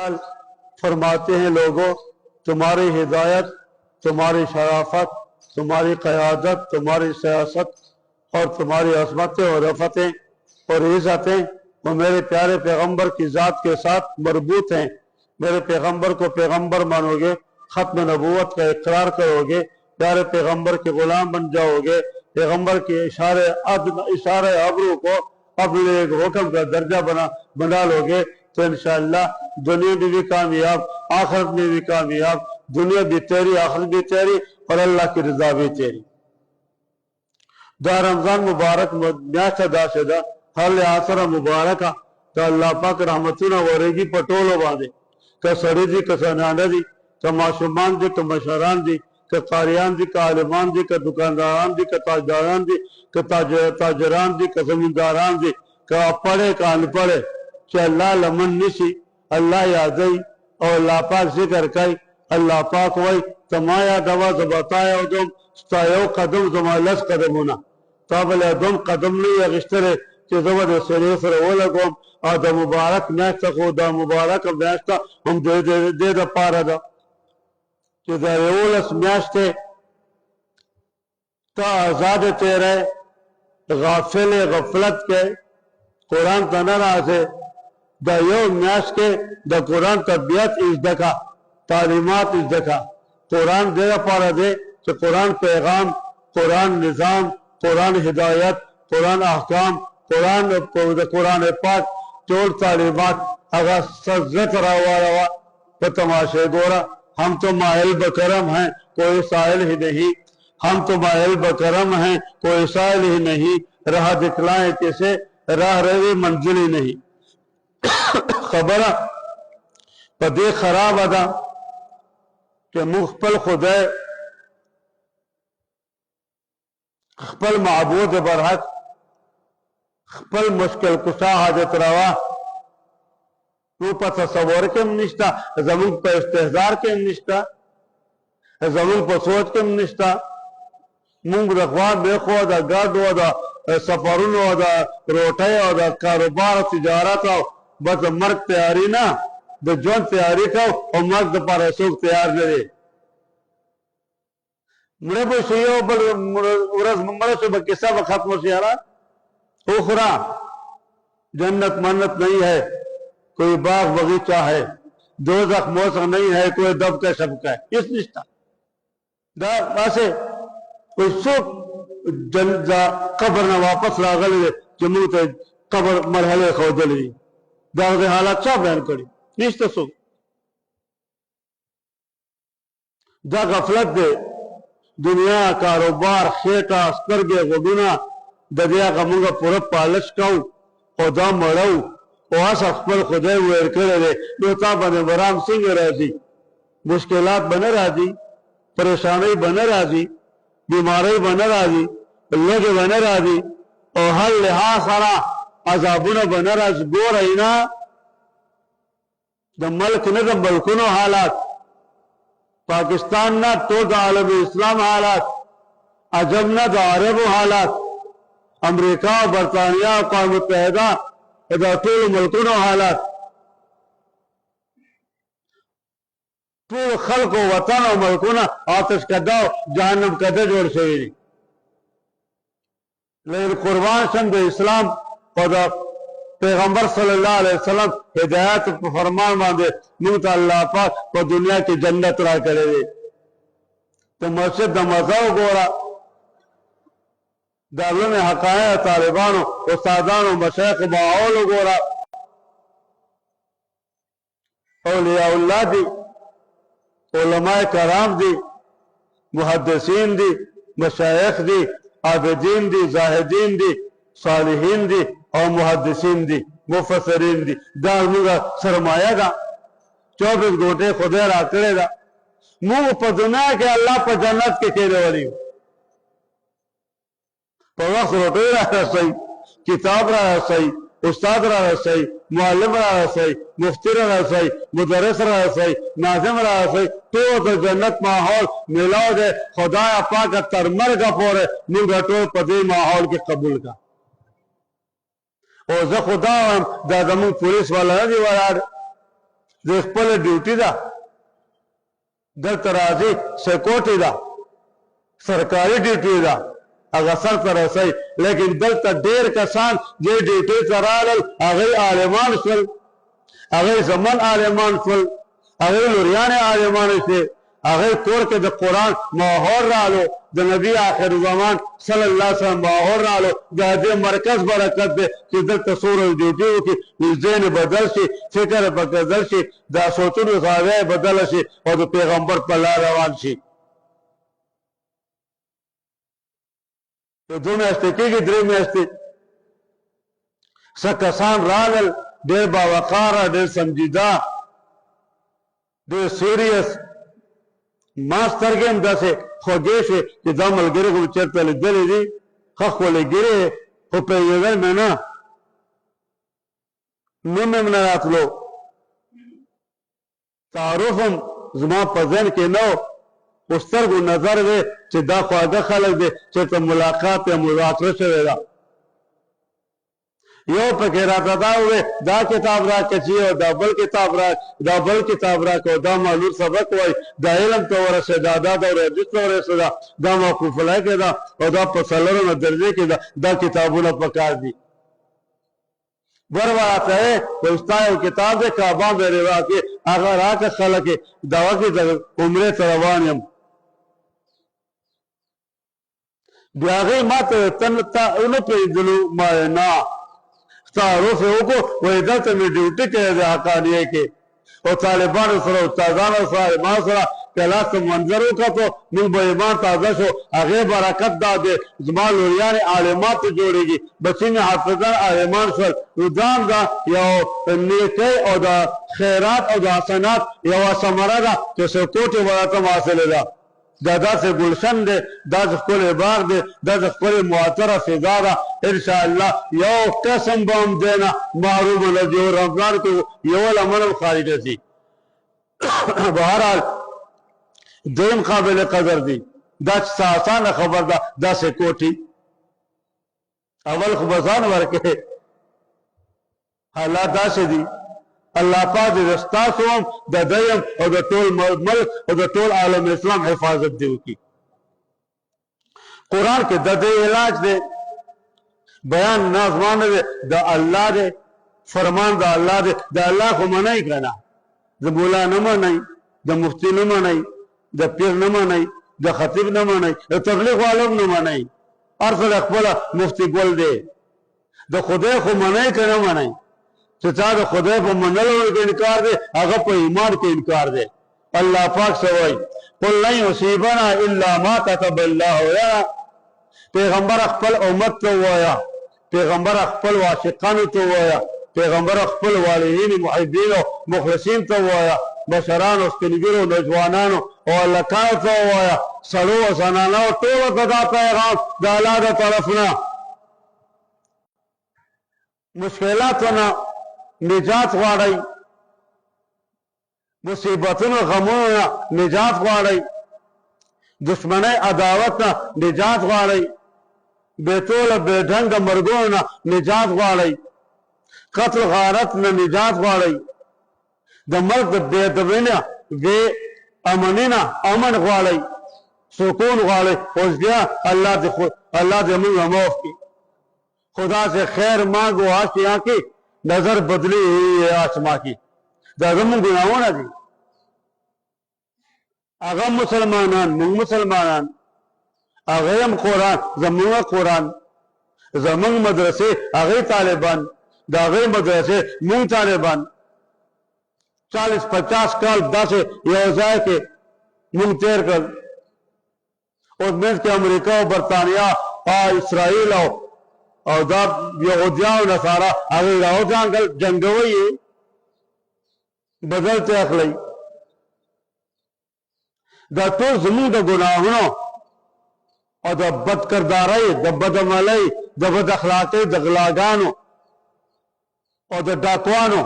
फरमाते हैं लोगों, तुम्हारी हिदायत, तुम्हारी शराफत, तुम्हारी क़यादत, तुम्हारी सियासत और तुम्हारी अज़मतें और रफ़तें और इज़्ज़तें वो मेरे प्यारे पैगम्बर की ज़ात के साथ मरबूत हैं। मेरे पैगम्बर को पैगम्बर मानोगे, ख़त्म नबूवत का इकरार करोगे, प्यारे पैगम्बर के ग़ुलाम बन जाओगे, पैगम्बर के इशारे अबरू को अपने एक हुक्म का दर्जा बना लोगे, तो इंशाअल्लाह दुनिया में भी कामयाब, आखिरत में भी कामयाब, दुनिया भी तेरी, आखिरत भी तेरी और अल्लाह की रजा भी तेरी। दा रमजान मुबारक म्याश दाशदा हर आसरा मुबारक तो अल्लाह पाक रहमतुना वरेगी पटोलो बांधे का सड़ी दी का सनाना दी का माशुमान दी का मशरान दी का कारियान दी का आलिमान दी का दुकानदारान दी का ताजदारान दी का ताजरान दी का जमींदारान दी का पढ़े का अनपढ़े कि अल्लाह लमन निशी अल्लाह यादई और अल्लाह पाक जिक्र कई अल्लाह पाक वही तमाया दवा बताया तुम स्तायो कदम जमालस कदम होना तब दम कदम नहीं अगिश्तरे कि जबर सरे सर वो लगोम आदा मुबारक मैच तक दा मुबारक मैच था हम दे दा पारा दा कि दा रेवलस मैच थे ता आजाद तेरे गाफिल गफलत के कुरान तनरा से दा यो मैच के दा कुरान तबियत इस दका तालीमात इस दका कुरान दे दा पारा दे कि कुरान पैगाम, कुरान निज़ाम, कुरान हिदायत, कुरान अहकाम, कुरान पाक चोर तालीमात अगर सजत रवा तो तमाशे गोरा हम तो माहिल बकरम हैं, कोई साहिल ही नहीं, हम तो माहिल बकरम हैं, कोई साहिल ही नहीं, राह दिखलाएं किसे, राह रही मंजिल ही नहीं। खबर पदे खराब अदा कि मुख्तल खुदा खपल महबूद बरहक खपल मुश्किल कुशा हाजत रवा तू पर तस्वर के निश्ता जमीन पर इस्तेजार के निश्ता जमीन पर सोच के निश्ता मूंग रखवा देखो दा गाड दा सफरुन दा रोटे दा कारोबार तिजारत बस मर्ग तैयारी ना द जोन तैयारी का और मर्ग पर सूख तैयार करे मुड़े वो सही बल उरस मुमरे से बकिसा वक्त मुसियारा उखरा जन्नत मन्नत नहीं है, कोई बाग बगीचा है, दोज़ख मौसम नहीं है, कोई दब का सबका है इस निश्ता वैसे कोई सुख जन्जा कब्र न वापस लागल जमू तो कब्र मरहले खोदली दाग हालात सब बयान करी निश्ता सुख दा गफलत दे दुनिया कारोबार खेटा स्कर्गे गुना दरिया का मुंगा पूरा पालश काऊ और दा मड़ाऊ और आस अखबर खुदे वेर करे दोता बने बराम सिंह राजी मुश्किलात बने राजी परेशानी बने राजी बीमारी बने राजी लोग बने राजी और हर लिहाज सारा अजाबुना बने राज गो रही ना द मल्क ने द मल्कुनो हालात पाकिस्तान ना तो द आलम इस्लाम हालात अजम ना द अरब हालात अमरीका बरतानिया कौम मुत्तहिदा टूल मुल्कों हालात टूल खल्क वतन और मुल्कों आतिश कदा जहन्नम कदे जोड़ से लेकिन कुर्बान शंद इस्लाम और पैगंबर सल्लल्लाहु अलैहि वसल्लम हिदायत फरमान मांगे मुंह अल्लाह पाक को दुनिया की जन्नत रा करे तो मस्जिद मजा गोरा दारुल में हकाया तालिबानों उस्तादानों मशैख माहौल गोरा औलियाउल्लाह दी उलमाए कराम दी मुहद्दिसीन दी मशाइख दी आबिदीन दी जाहिदीन दी सालिहीन दी और मुहद्दिसीन दी मुफस्सिरीन दी दारुगा सरमाया दा 24 घंटे खुदा रा करेगा मुंह पर दुनिया के अल्लाह पर जन्नत के केरे वाली वक्त रोटे रहा सही किताब रहा सही उस्ताद रहा सही मुअल्लिम रहा सही मुफ्ती रहा सही मुदर्रिस रहा सही नाज़िम रहा सही तो जन्नत माहौल मिलाओ दे खुदा पाक तरमर का पोरे मुंगटो पदे माहौल के कबूल का और ज खुदा दादमु पुलिस वाला नहीं वाला د خپل ډیوټي ده دلته راځي سکوټي ده سرکاري ډیوټي ده هغه سر ته رسوي لیکن دلته ډېر کسان دې ډیوټي ته راغلل هغوی عالمان شول هغوی زمن عالمان شول هغوی لوریانې عالمانې شوې هغوی کور کې د قرآن ماحول رالو د نبي آخر زمان صلی الله علیه وسلم ماحول رالو د دې مرکز برکت دی چې دلته څومره ډیوټي وکړي ذهن بدل شي فکر بدل شي دا سوچونو زاویه بدله شي او د پیغمبر په لار روان شي دو میاشتې کېږي درې میاشتې څه کسان راغلل ډېر باوقاره ډېر سنجیده ډېر سیریس ما سترګې هم داسې خوږې شوې چې دا ملګري خو چېرته لیدلي دي ښه خولګرې خو پوهېدل مې نه نوم هم نه راتلو تعارف هم زما په ذهن کې نه و خو سترګو نظر دی چې دا خواږه خلک دی چېرته ملاقات یا مذاکره شوې ده یو پکې راته دا ووې دا کتاب راکړه چې او دا بل کتاب دا بل کتاب راکړه دا معلوم سبق وایي دا علم ته ورسېده دا دورې حدیث ته ورسېده دا موقوف الیه کې ده او دا په څلورمه درجې کې ده دا کتابونه پکار دي بر راته یې ستا یو کتاب دی کعبه مې راکړې هغه راکړه خلک یې دوا کې د عمرې ته روان یم بیا هغې ما ته تا ونه پوهېدلو ما نه تعارف یې وکړو وایي دلته مې ډیوټي کړی دی حقانیه کې او طالبانو سره استادانو سره ما سره کلاس منظر وکړو موږ به ایمان تازه شو هغې برکت دا دی زما لوریانې عالماتو جوړېږي بچي مې حافظان عالمان شول نو دا دا یو نیکۍ او د خیرات او د حسنات یوه ثمره ده چې سکوټې ورته حاصله ده دا داسې گلشن دی دا د ښکلی باغ دی دا د ښکلې معطره فضا ده انشاءالله یو قسم به هم دی نه معرومه نه دی رمضان کې یوه لمن هم خالي نه ځي بهرحال دویم قابل قدر دی دا چې آسانه خبر ده داسې کوټي اول خو به ځان ورکړې حالات داسې دي الله پاک دې ستاسو هم د دیم او د ټول ملک او د ټول عالم اسلام حفاظت دی وکړي قرآن کې د دې علاج دی بیان نازمانه دی د الله دی فرمان د الله دی د الله خو منئ که نه د مولا نه منئ د مفتي نه منئ د پیر نه منئ د خطیب نه منئ د تبلیغ والو نه منئ هر څه خپله مفتي ګل دی د خدای خو منئ که نه منئ چې تا د خدای په منلو کې انکار دی هغه په ایمان کې انکار دی الله پاک څه وایي قل لن یصیبنا الا ما كتب الله لنا پیغمبر خپل امت ته ووایه پیغمبر خپل عاشقانو ته ووایه پیغمبر خپل والدین محبینو مخلصین ته ووایه بشرانو سپینګیرو نوجوانانو او هلکانو ته ووایه سړو او زنانو ټولو ته دا پیغام د الله د طرف نه مشکلاتو نه نجات غواړئ مصیبتونو غمونو نه نجات غواړئ دشمنۍ عداوت نه نجات غواړئ بېطوله بېډنګه مرګونو نه نجات غواړئ قتل غارت نه نجات غواړئ د مرګ د بېادبۍ نه بې امنۍ نه امن غواړئ سکون غواړئ اوس بیا الله دې موږ معاف کړي خدا سے خیر مانگو آشیاں کی نظر بدلی ہوئی ہے آسماں کی دا زمون گناہونه دي هغه مسلمانان موږ مسلمانان هغه هم قرآن زمونږ قرآن زمونږ مدرسې هغه طالبان د هغې مدرسې موږ طالبان 40-50 کال داسې یو ځای کې موږ تېر کړل اوس منځ کې امریکا او برطانیه او اسرائیل او دا یهودیان او نصارا هغوی راوځانګل جنګوي یې بدل ته اخلئ دا ټول زموږ د ګناهونو او د بد کردارۍ د بدعملۍ د بد اخلاقۍ د غلاګانو او د ډاکوانو